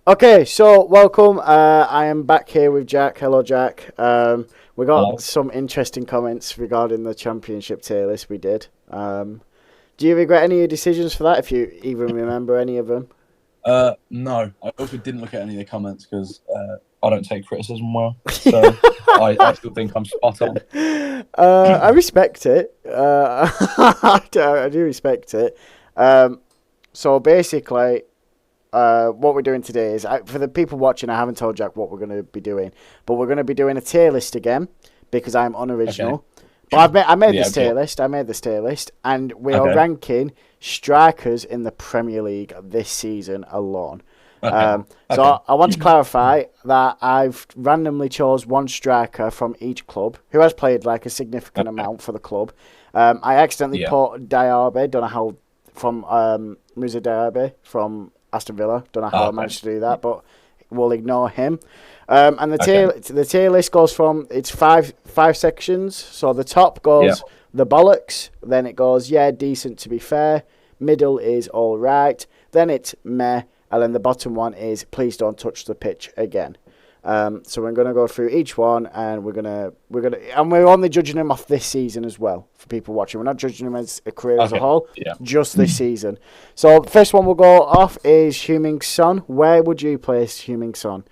Okay, so welcome. I am back here with Jack. Hello, Jack. We got Hello. some interesting comments regarding the championship tier list we did. Do you regret any of your decisions for that, if you even remember any of them? No, I also didn't look at any of the comments because I don't take criticism well. So I still think I'm spot on. I respect it. I do respect it. Um, so basically, what we're doing today is, for the people watching, I haven't told Jack what we're going to be doing, but we're going to be doing a tier list again because I'm Okay. unoriginal. But I made Yeah. this tier list. I made this tier list, and we are Okay. ranking strikers in the Premier League this season alone. Okay. So Okay. I want to clarify that I've randomly chose one striker from each club who has played like a significant Okay. amount for the club. I accidentally Yeah. put Diarby, don't know how, from Musa Diarby from Aston Villa. Don't know how I Okay. managed to do that, but we'll ignore him. And Okay. the tier list goes from, it's five sections. So the top Yeah. goes the bollocks, then it goes yeah, decent to be fair. Middle is all right. Then it's meh, and then the bottom one is please don't touch the pitch again. So we're gonna go through each one, and we're only judging them off this season as well for people watching. We're not judging them as a career as a Okay. whole, Yeah. just this season. So first one we'll go off is Heung-min Son. Where would you place Heung-min Son?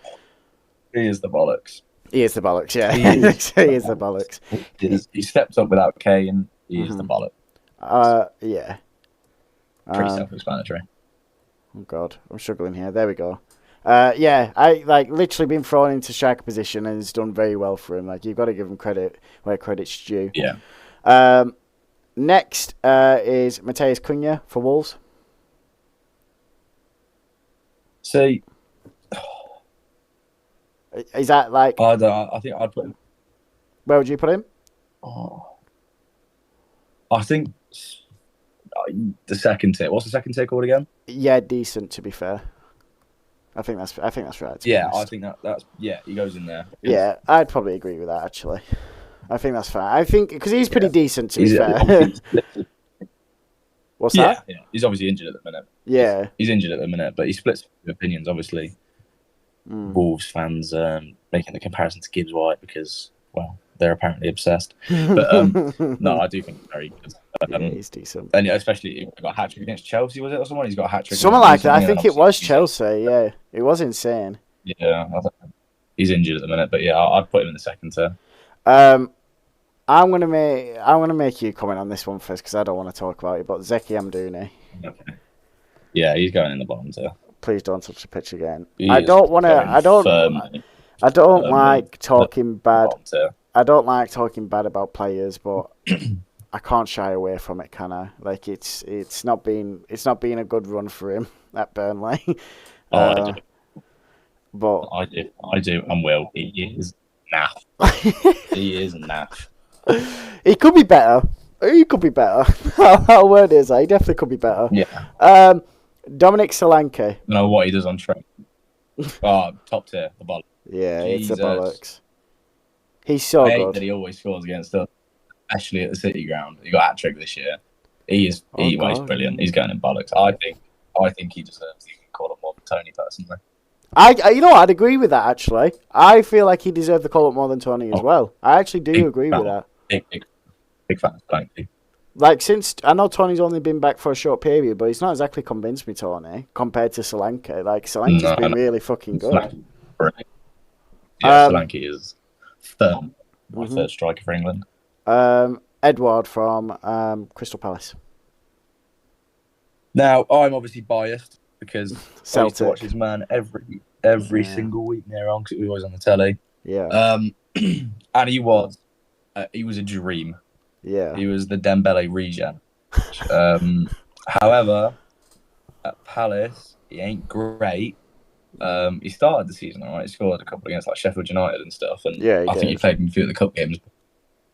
He is the bollocks. He is the bollocks, yeah. He is He the is the bollocks. bollocks. He stepped up without Kane. He is the hmm bollocks. Yeah. Pretty Um, self-explanatory. oh God, I'm struggling here. There we go. Yeah, I like literally been thrown into striker position and has done very well for him. Like you've got to give him credit where credit's due. Yeah. Um, Next is Mateus Cunha for Wolves. See, Is that like, I think I'd put him. where would you put him? Oh, I think the second tier. What's the second tier called again? Yeah, decent to be fair. I think that's right, to be Yeah, I honest. think that's yeah. He goes in there because Yeah, I'd probably agree with that actually. I think that's fine. I think because he's pretty yeah, decent to be he's fair. obviously What's yeah, that? yeah. He's obviously injured at the minute. Yeah. He's injured at the minute, but he splits opinions. Obviously, Mm. Wolves fans making the comparison to Gibbs White because well, they're apparently obsessed. But no, I do think he's very good. Yeah, Um, he's decent. and especially he got a hat trick against Chelsea, was it or someone? He's got a hat trick Something like that. I recently, and think it obviously was Chelsea. Yeah, it was insane. yeah, I think he's injured at the minute. But yeah, I'd put him in the second tier. Um, I'm gonna make you comment on this one first because I don't want to talk about it. But Zeki Amdouni, Okay. Yeah, he's going in the bottom tier. please don't touch the pitch again. He I is don't want to. going firmly, I don't firmly like talking bad. bottom tier. I don't like talking bad about players, but I can't shy away from it, can I? Like it's not been a good run for him at Burnley. Oh, I do. uh, but I do, and will. He is naff. He is naff. he could be better. He could be better. How word is that? He definitely could be better. Yeah, Um, Dominic Solanke. I don't know what he does on track. Oh, top tier, the ball. Yeah, it's the Jesus, bollocks. He's so I hate that good. he always scores against us, especially at the City ground. He got a hat trick this year. He is Oh well, he's God. brilliant. He's going in bollocks. I think he deserves the call up more than Tony personally. You know, I'd agree with that actually. I feel like he deserved the call up more than Tony as Oh, well. I actually do big agree with fan, that. big fan of Tony. Like since I know Tony's only been back for a short period, but he's not exactly convinced me, Tony, compared to Solanke. Like Solanke's No, been no, really fucking good. Solanke, brilliant. Yeah, Um, Solanke is firm. My mhm. third striker for England. Edward from Crystal Palace, Now, I'm obviously biased because I used to watch Celtic. his man every Yeah, single week near on because it was always on the telly. yeah, And he was a dream. yeah. He was the Dembele regen. However, at Palace, he ain't great. He started the season alright. He scored a couple against like Sheffield United and stuff, and Yeah, he I think he did. played in a few of the cup games.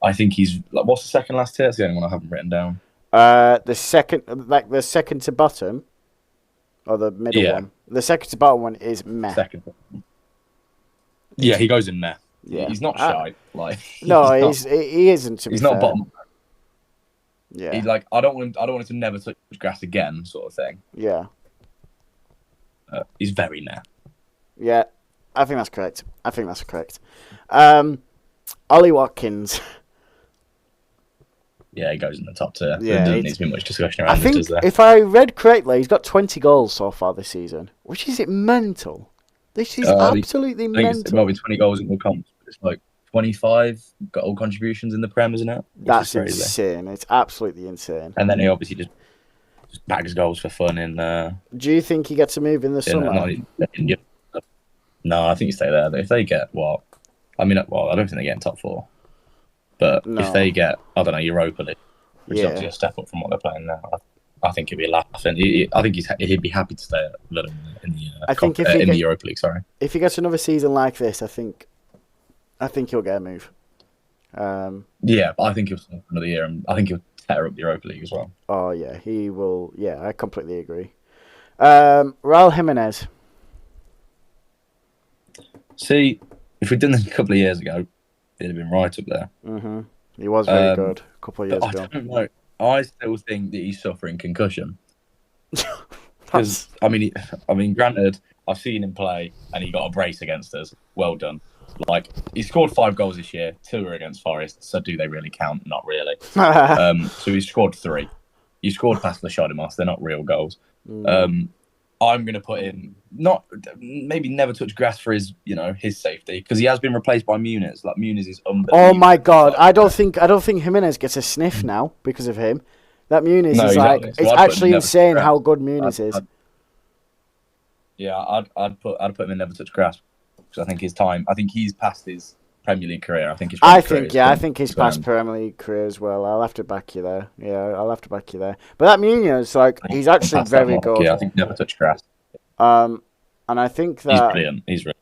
I think he's like, what's the second last tier? That's the only one I haven't written down. The second to bottom or the middle Yeah, one. The second to bottom one is meh. second. Yeah, he goes in there. Yeah. He's not shy. Like No, he's not. he isn't to be He's not fair. bottom. Yeah, He's like I don't want him to never touch grass again, sort of thing. yeah. He's very nah. Yeah, I think that's correct. Ollie Watkins. Yeah, he goes in the top tier. Yeah, There doesn't need to be much discussion I around it, think does there? if I read correctly, he's got 20 goals so far this season, which is mental. This is absolutely I think it might mental. be 20 goals in all comps, but it's like 25 goal contributions in the Prem, isn't it? Which That's is crazy. insane. It's absolutely insane. And then he obviously just bags goals for fun in. Do you think he gets a move in the summer? No, I think you stay there. If they get what? I mean, well, I don't think they get in top 4. But if they get, I don't know, Europa League, which is obviously a step up from what they're playing now, I think he'd be laughing. I think he'd be happy to stay at Villa in the Europa League. Sorry. If he gets another season like this, I think he'll get a move. Yeah, but I think he'll stay for another year, and I think he'll tear up the Europa League as well. Oh yeah, he will. Yeah, I completely agree. Raul Jimenez. See, if we'd done this a couple of years ago, he'd have been right up there. Mm-hmm. He was very good a couple of years ago. I don't know. I still think that he's suffering concussion. Because I mean, granted, I've seen him play, and he got a brace against us. Well done. Like, he scored 5 goals this year. 2 were against Forest. So do they really count? Not really. So he scored 3. He scored past the Shadimos. They're not real goals. I'm going to put in maybe never touch grass for his safety, because he has been replaced by Muniz. Like, Muniz is unbelievable. Oh my god, I don't think Jimenez gets a sniff now because of him. That Muniz is exactly. It's actually insane how good Muniz is. I'd put him in never touch grass, because I think his time. I think he's past his Premier League career. I think his past Premier League career as well. I'll have to back you there. Yeah, I'll have to back you there. But that Muniz, he's actually very good. Yeah, I think never touch grass. And I think that he's brilliant. He's brilliant.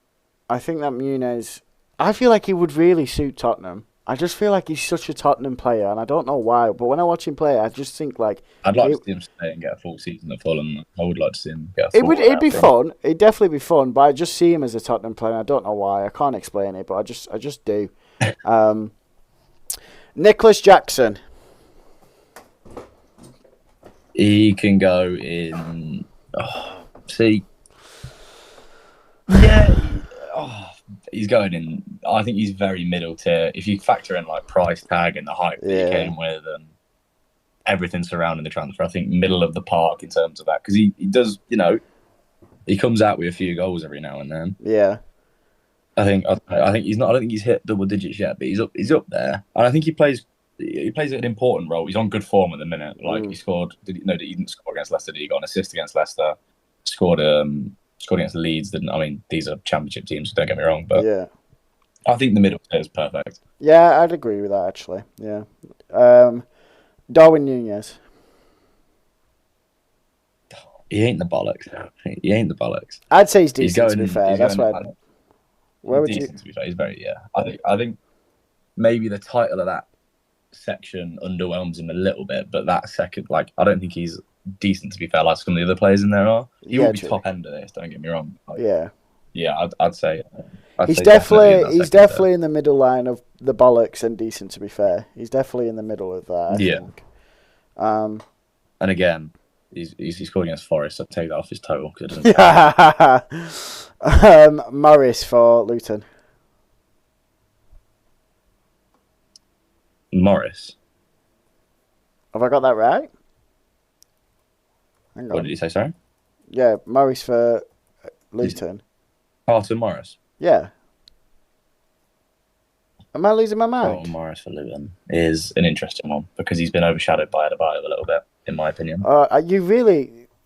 I think that Muniz. I feel like he would really suit Tottenham. I just feel like he's such a Tottenham player, and I don't know why. But when I watch him play, I just think like I'd like to see him stay and get a full season at Fulham. I would like to see him get a full. It'd be fun. It'd definitely be fun. But I just see him as a Tottenham player. I don't know why. I can't explain it, but I just do. Nicholas Jackson. He can go in. He's going in. I think he's very middle tier. If you factor in like price tag and the hype that he came with and everything surrounding the transfer, I think middle of the park in terms of that, because he does, he comes out with a few goals every now and then. Yeah. I think he's not. I don't think he's hit double digits yet, but he's up there, and I think he plays an important role. He's on good form at the minute. Like he scored. He didn't score against Leicester? Did he got an assist against Leicester? Scored against Leeds. These are Championship teams, so don't get me wrong, but yeah, I think the middle is perfect. Yeah, I'd agree with that actually. Yeah, Darwin Nunez. He ain't the bollocks. I'd say he's decent. To be fair, that's why. Where would you? To be fair, he's very I think maybe the title of that section underwhelms him a little bit, but that second, I don't think he's decent, to be fair, like some of the other players in there are. He will be top end of this, don't get me wrong. I'd say he's definitely in the middle line of the bollocks and decent, to be fair. He's definitely in the middle of that, I think. And again, he scored against Forest, so take that off his total, because it doesn't Morris for Luton. Morris. Have I got that right? Hang on. What did you say, sorry? Yeah, Morris for Luton. Carlton Morris? Yeah. Am I losing my mind? Carlton Morris for Luton is an interesting one, because he's been overshadowed by Adebayo a little bit, in my opinion.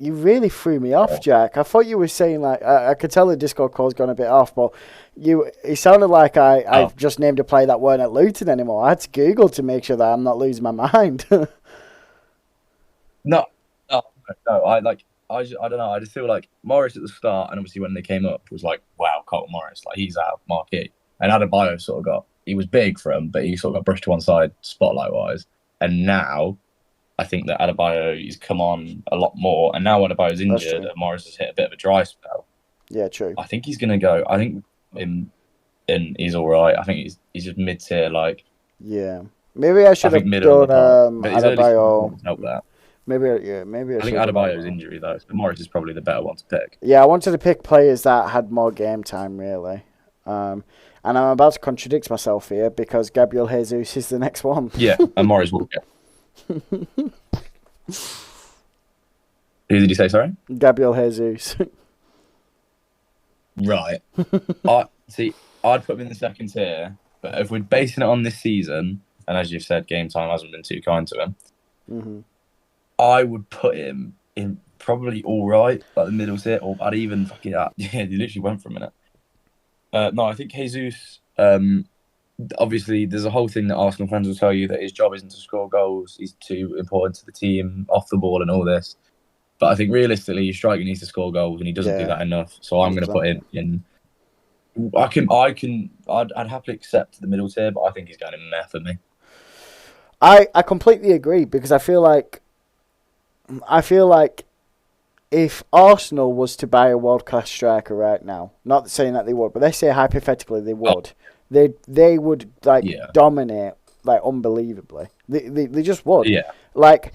You really threw me off, Jack. I thought you were saying, I could tell the Discord call's gone a bit off, but it sounded like I've just named a player that weren't at Luton anymore. I had to Google to make sure that I'm not losing my mind. No. I don't know. I just feel like Morris at the start, and obviously when they came up, was like, wow, Carlton Morris, he's out marquee. And Adebayo he was big for him, but he sort of got brushed to one side spotlight wise. And now, I think that Adebayo has come on a lot more, and now Adebayo's injured, and Morris has hit a bit of a dry spell. Yeah, true. I think he's going to go. I think he's all right. I think he's just mid tier. Yeah, maybe I should have done Adebayo. Help that. Maybe I I think should have Adebayo's injury though, so Morris is probably the better one to pick. Yeah, I wanted to pick players that had more game time, really. And I'm about to contradict myself here because Gabriel Jesus is the next one. Yeah, and Morris will get. Who did you say? Sorry. Gabriel Jesus. Right. I'd put him in the second tier, but if we're basing it on this season, and as you've said, game time hasn't been too kind to him, I would put him in probably all right, like the middle tier, or I'd even fucking yeah, he literally went for a minute. No, I think Jesus. Obviously, there's a whole thing that Arsenal fans will tell you that his job isn't to score goals. He's too important to the team, off the ball, and all this. But I think realistically, your striker needs to score goals, and he doesn't do that enough. So I'm going to put him in. I'd happily accept the middle tier, but I think he's going in meh for me. I completely agree because I feel like if Arsenal was to buy a world class striker right now, not saying that they would, but let's say hypothetically they would, they would dominate like unbelievably. They just would. Yeah. Like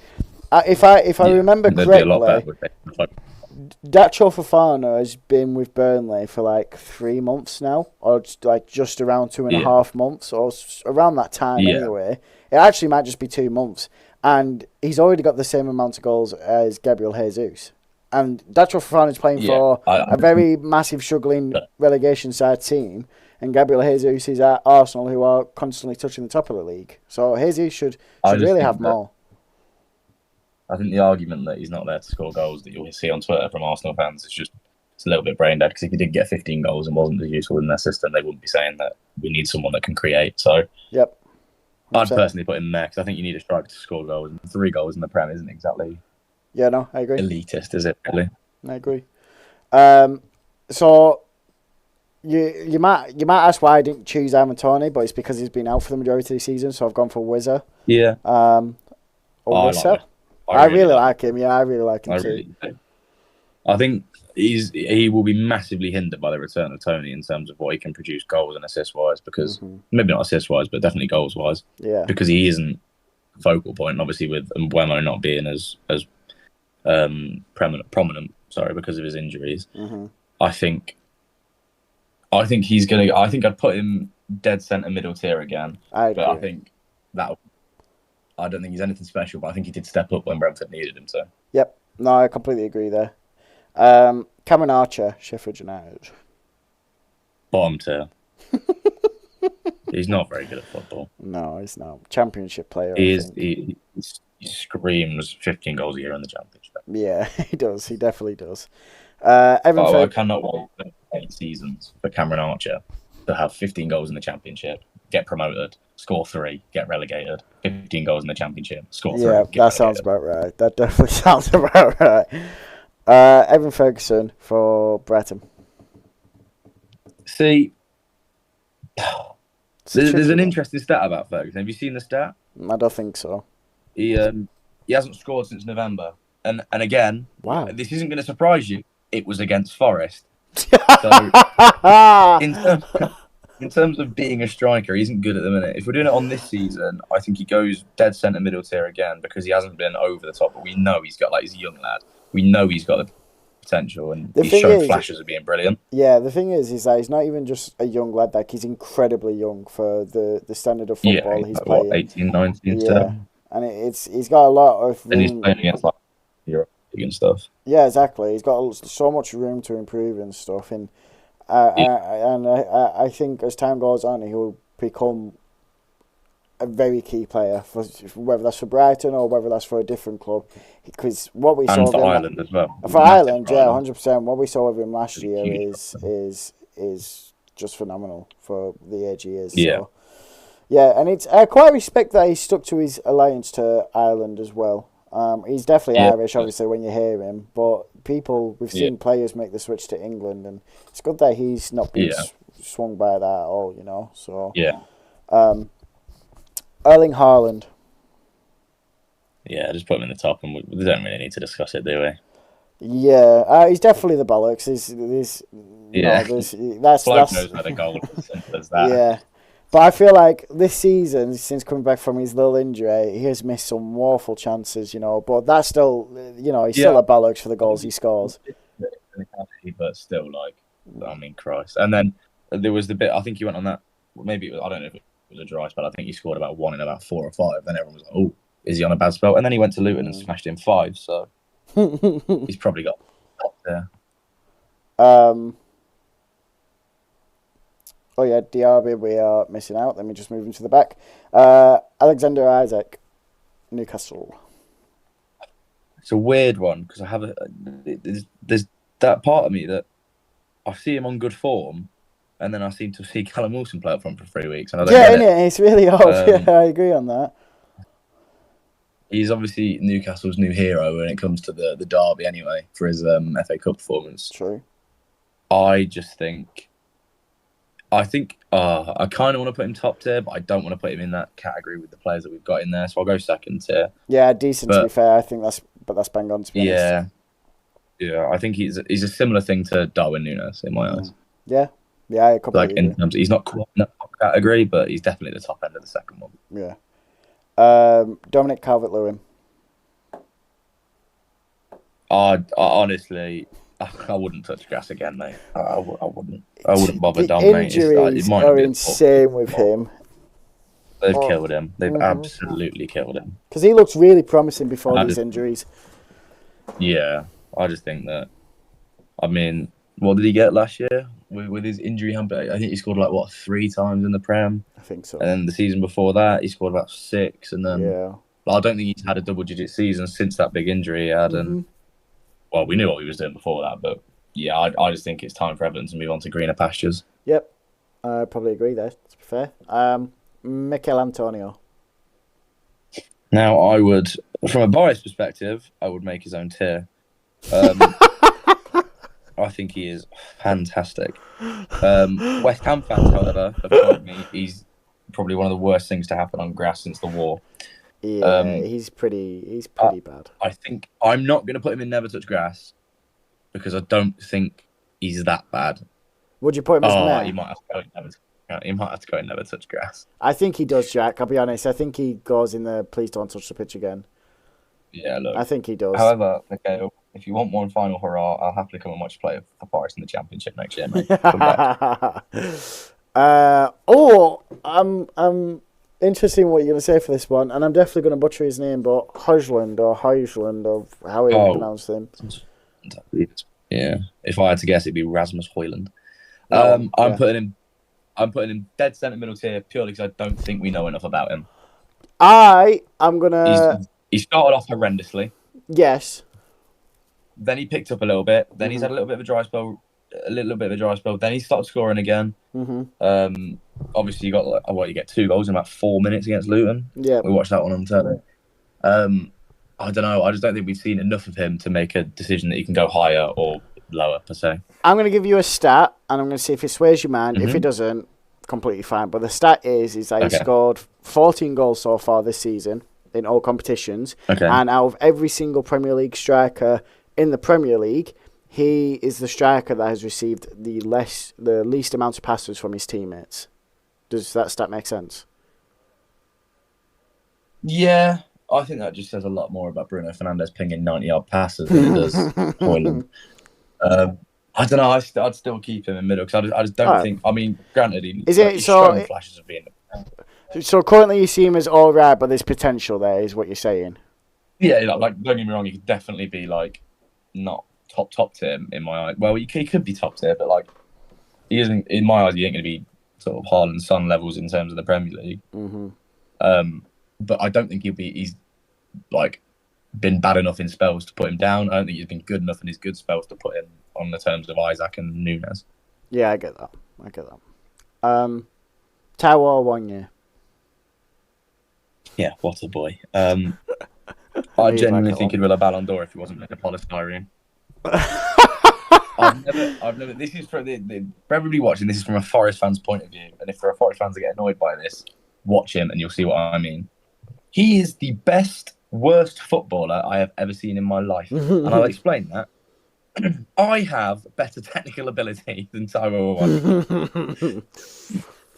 if I remember correctly, Dacho Fofana has been with Burnley for like 3 months now, or just around 2.5 months, or around that time anyway. It actually might just be 2 months, and he's already got the same amount of goals as Gabriel Jesus. And Dacho Fofana is playing for a very massive, struggling relegation side team, and Gabriel Jesus is at Arsenal, who are constantly touching the top of the league. So Jesus should really have more. I think the argument that he's not there to score goals that you'll see on Twitter from Arsenal fans is just it's a little bit brain dead, because if he did get 15 goals and wasn't as useful in their system, they wouldn't be saying that we need someone that can create. So yep, I'd personally put him there because I think you need a striker to score goals. And 3 goals in the Prem isn't exactly I agree. elitist, is it really? I agree. So you might ask why I didn't choose Ivan Toney, but it's because he's been out for the majority of the season, so I've gone for Wizza. Yeah. Wizza. I really like him. Yeah, I really like him too. Really do. I think he will be massively hindered by the return of Toney in terms of what he can produce goals and assist wise, because maybe not assist wise, but definitely goals wise. Yeah. Because he isn't focal point, and obviously with Mbeumo not being as prominent, because of his injuries. I think he's gonna. I think I'd put him dead centre middle tier again. But I think that. I don't think he's anything special, but I think he did step up when Brentford needed him to. Yep. No, I completely agree there. Cameron Archer, Sheffield United. Bottom tier. He's not very good at football. No, he's not. Championship player. He screams 15 goals a year in the Championship. Yeah, he does. He definitely does. I cannot wait for 8 seasons for Cameron Archer to have 15 goals in the Championship, get promoted, score 3, get relegated, 15 goals in the Championship, score 3. Yeah, that sounds about right. That definitely sounds about right. Evan Ferguson for Brighton. See, there's an interesting stat about Ferguson. Have you seen the stat? I don't think so. He hasn't scored since November, and again, wow, this isn't going to surprise you. It was against Forest. So, in terms of being a striker, he isn't good at the minute. If we're doing it on this season, I think he goes dead centre middle tier again, because he hasn't been over the top. But we know he's got, he's a young lad. We know he's got the potential, and he's shown flashes of being brilliant. Yeah, the thing is that he's not even just a young lad. Like, he's incredibly young for the standard of football he's playing. 18, 19, yeah. So. And he's got a lot of room. And he's playing against Europe and stuff. Yeah, exactly. He's got so much room to improve and stuff. And I think as time goes on, he will become a very key player, for whether that's for Brighton or whether that's for a different club. Because what we saw for Ireland as well. For Ireland, yeah, 100%. What we saw of him last year is just phenomenal for the age he is. Yeah. So, yeah, and I quite respect that he stuck to his alliance to Ireland as well. He's definitely Irish, obviously, when you hear him. But we've seen players make the switch to England, and it's good that he's not been swung by that at all, So yeah. Erling Haaland. Yeah, just put him in the top, and we don't really need to discuss it, do we? Yeah, he's definitely the bollocks. That's knows where the goal is, simple as that. Yeah. But I feel like this season, since coming back from his little injury, he has missed some woeful chances, you know. But that's still, you know, he's still a bollocks for the goals he scores. But still, like, I mean, Christ. And then there was the bit, I think he went on that, maybe, I don't know if it was a dry spell, I think he scored about 1 in about 4 or 5. Then everyone was like, oh, is he on a bad spell? And then he went to Luton and smashed in 5, so he's probably got up there. Oh yeah, Diaby, we are missing out. Let me just move him to the back. Alexander Isaac, Newcastle. It's a weird one because I have there's that part of me that I see him on good form, and then I seem to see Callum Wilson play up front for 3 weeks, and I don't get it. It's really odd. Yeah, I agree on that. He's obviously Newcastle's new hero when it comes to the derby, anyway, for his FA Cup performance. True. I kind of want to put him top tier, but I don't want to put him in that category with the players that we've got in there. So I'll go second tier. Yeah, decent to be fair. I think that's bang on to be honest. Yeah. I think he's a similar thing to Darwin Núñez in my eyes. Yeah, I completely agree. In terms, he's not quite in that top category, but he's definitely the top end of the second one. Yeah. Dominic Calvert-Lewin. I honestly, I wouldn't touch grass again, mate. I wouldn't bother Dom, mate. Injuries are insane with him. They've killed him. They've absolutely killed him. Because he looks really promising before these injuries. Yeah, I just think that. I mean, what did he get last year with his injury hump? I think he scored 3 times in the Prem. I think so. And then the season before that, he scored about 6. And then I don't think he's had a double-digit season since that big injury he had. And well, we knew what he was doing before that, but yeah, I just think it's time for Everton to move on to greener pastures. Yep, I probably agree there, to be fair. Mikel Antonio. Now, I would, from a biased perspective, I would make his own tier. I think he is fantastic. West Ham fans, however, have told me he's probably one of the worst things to happen on grass since the war. Yeah, he's pretty bad. I think I'm not going to put him in never touch grass because I don't think he's that bad. Would you put him as meh? He might have to go in never touch grass. I think he does, Jack. I'll be honest. I think he goes in the please don't touch the pitch again. Yeah, look. I think he does. However, okay, if you want one final hurrah, I'll happily come and watch you play for Forest in the Championship next year, mate. I'm interested in what you're going to say for this one, and I'm definitely going to butcher his name, but Højlund or how you pronounce him. Yeah, if I had to guess, it'd be Rasmus Højlund. I'm putting him dead centre middle tier purely because I don't think we know enough about him. I'm gonna. He started off horrendously. Yes. Then he picked up a little bit. Then he's had a little bit of a dry spell. Then he started scoring again. Obviously, you get 2 goals in about 4 minutes against Luton. Yeah, we watched that one on telly. I don't know. I just don't think we've seen enough of him to make a decision that he can go higher or lower per se. I'm going to give you a stat, and I'm going to see if it sways your mind. If it doesn't, completely fine. But the stat is that he scored 14 goals so far this season in all competitions, and out of every single Premier League striker in the Premier League, he is the striker that has received the least amount of passes from his teammates. Does that stat make sense? Yeah, I think that just says a lot more about Bruno Fernandes pinging 90-yard passes than it does Højlund. I don't know. I'd still keep him in middle because I just don't think. I mean, granted, he's showing flashes of being. So currently you see him as all right, but there's potential there, is what you're saying. Yeah, don't get me wrong. He could definitely be not top tier in my eyes. Well, he could be top tier, but he isn't in my eyes. He ain't going to be sort of Haaland, Son levels in terms of the Premier League. But I don't think he's been bad enough in spells to put him down. I don't think he's been good enough in his good spells to put him on the terms of Isaac and Núñez. Yeah, I get that. Taiwo Awoniyi. Yeah, what a boy. I genuinely think he'd win a Ballon d'Or if he wasn't made of polystyrene. I've never. This is for everybody watching. This is from a Forest fan's point of view, and if there are Forest fans that get annoyed by this, watch him and you'll see what I mean. He is the worst footballer I have ever seen in my life, and I'll explain that. I have better technical ability than Taiwo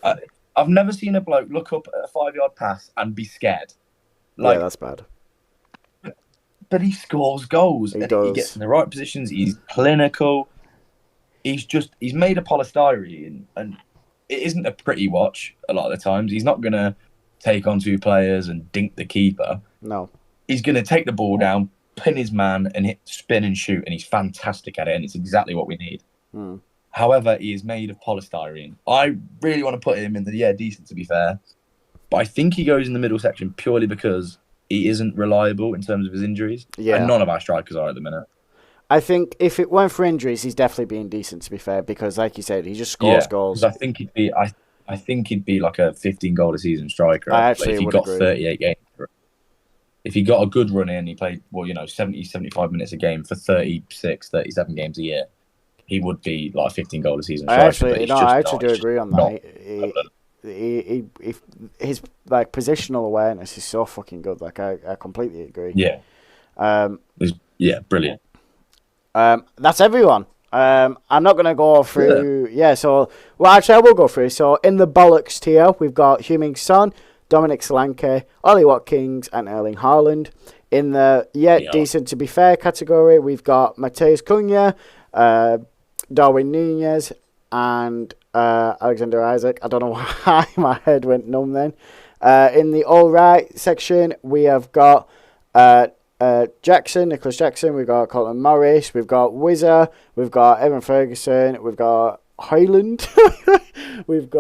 Awoniyi. I've never seen a bloke look up at a 5-yard pass and be scared. Yeah, that's bad. But he scores goals. He and does. He gets in the right positions. He's clinical. He's made of polystyrene, and it isn't a pretty watch a lot of the times. He's not going to take on 2 players and dink the keeper. No. He's going to take the ball down, pin his man, and hit spin and shoot, and he's fantastic at it, and it's exactly what we need. Mm. However, he is made of polystyrene. I really want to put him in the decent, to be fair. But I think he goes in the middle section purely because he isn't reliable in terms of his injuries. Yeah. And none of our strikers are at the minute. I think if it weren't for injuries, he's definitely being decent, to be fair, because like you said, he just scores goals. I think he'd be like a 15 goal a season striker. I actually if he would got agree. 38 games. If he got a good run in, he played 70, 75 minutes a game for 36, 37 games a year. He would be like a 15 goal a season striker. I actually do agree on that. His like positional awareness is so fucking good. Like I completely agree. Yeah. Brilliant. That's everyone. I'm not going to go through. Actually, I will go through. So in the bollocks tier, we've got Heung-min Son, Dominic Solanke, Ollie Watkins, and Erling Haaland. In the decent to be fair category, we've got Mateus Cunha, Darwin Nunez, and Alexander Isaac. I don't know why my head went numb then. In the all right section, we have got Nicholas Jackson, we've got Colin Morris, we've got Wizza, we've got Evan Ferguson, we've got Highland, we've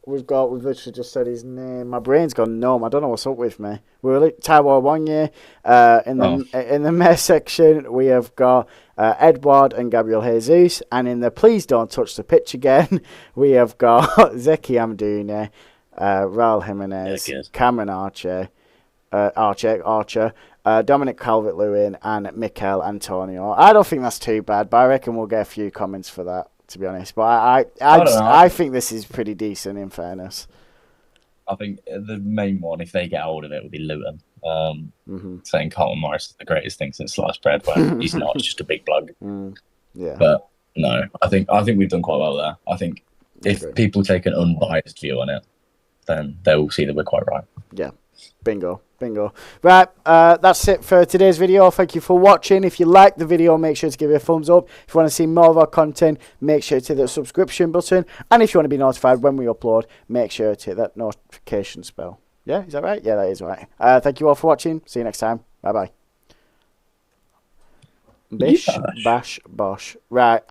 literally just said his name. My brain's gone numb. I don't know what's up with me. We're Taiwo Wanye. In the mess section, we have got Edward and Gabriel Jesus, and in the please don't touch the pitch again, we have got Zeki Amdouni, Raul Jimenez, Cameron Archer, Dominic Calvert-Lewin, and Mikel Antonio. I don't think that's too bad, but I reckon we'll get a few comments for that, to be honest. But I think this is pretty decent, in fairness. I think the main one, if they get hold of it, would be Luton. Saying Colin Morris is the greatest thing since sliced bread, but he's not. He's just a big bloke. Yeah. But no, I think we've done quite well there. I think if people take an unbiased view on it, then they will see that we're quite right. Yeah. Bingo. Right, that's it for today's video. Thank you for watching. If you like the video, make sure to give it a thumbs up. If you want to see more of our content, make sure to hit the subscription button. And if you want to be notified when we upload, make sure to hit that notification bell. Yeah, is that right? Yeah, that is right. Thank you all for watching. See you next time. Bye-bye. Bish, bash, bosh. Right.